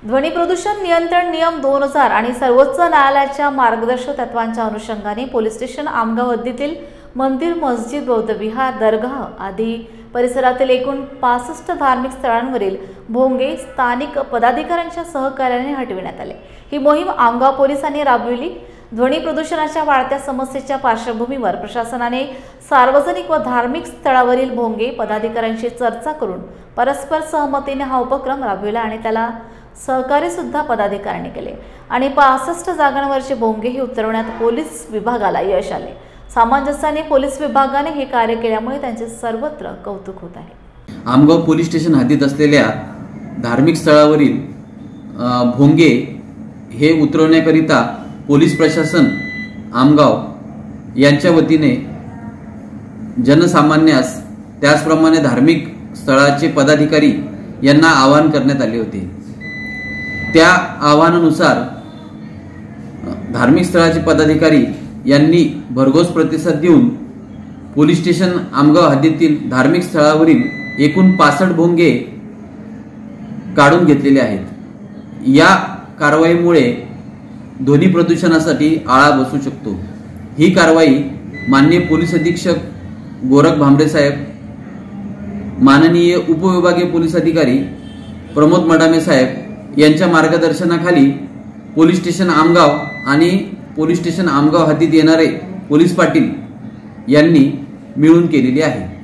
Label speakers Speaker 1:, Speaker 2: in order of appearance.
Speaker 1: ध्वनी प्रदूषण नियंत्रण नियम 2000 आणि सर्वोच्च न्यायालयाच्या मार्गदर्शक तत्वांच्या अनुषंगाने पोलीस स्टेशन आमगाव हद्दीतील मंदिर, मस्जिद, बौद्ध विहार, दरगाह आदी परिसरातील एकूण 65 धार्मिक स्थळांवरील भोंगे स्थानिक पदाधिकाऱ्यांच्या सहकार्याने हटविण्यात आले। ही मोहीम आमगाव पोलिसांनी राबविली। ध्वनी प्रदूषणाच्या वाढत्या समस्येच्या पार्श्वभूमीवर प्रशासनाने सार्वजनिक व धार्मिक स्थळावरील भोंगे पदाधिकाऱ्यांशी चर्चा करून परस्पर सहमतीने हा उपक्रम राबविला आणि त्याला सहकार्य सुद्धा पदाधिकाऱ्यांनी केले आणि 65 जागांवरचे भोंगेही उतरवण्यात पोलीस विभागाला यश आले। सामंजस्याने पोलीस विभागाने हे कार्य केल्यामुळे त्यांचे सर्वत्र कौतुक होत आहे।
Speaker 2: आमगाव पोलीस स्टेशन हद्दीत असलेल्या धार्मिक स्थळावरील भोंगे हे उतरवण्याकरिता पोलीस प्रशासन आमगाव यांच्या वतीने जनसामान्यास त्याचप्रमाणे धार्मिक स्थळाचे पदाधिकारी यांना आवाहन करण्यात आले होते। त्या आवाहनानुसार धार्मिक स्थळाचे पदाधिकारी यांनी भरघोस प्रतिसाद देऊन पोलीस स्टेशन आमगाव हद्दीतील धार्मिक स्थळावरील एकूण 65 भोंगे काढून घेतलेले आहेत। या कारवाईमुळे ध्वनी प्रदूषणासाठी आळा बसू शकतो। ही कारवाई माननीय पोलीस अधीक्षक गोरख भांबरे साहेब, माननीय उपविभागीय पोलीस अधिकारी प्रमोद मडामे साहेब यांच्या मार्गदर्शनाखाली पोलीस स्टेशन आमगाव आणि पोलीस स्टेशन आमगाव हद्दीत येणारे पोलीस पाटील यांनी मिळून केलेली आहे।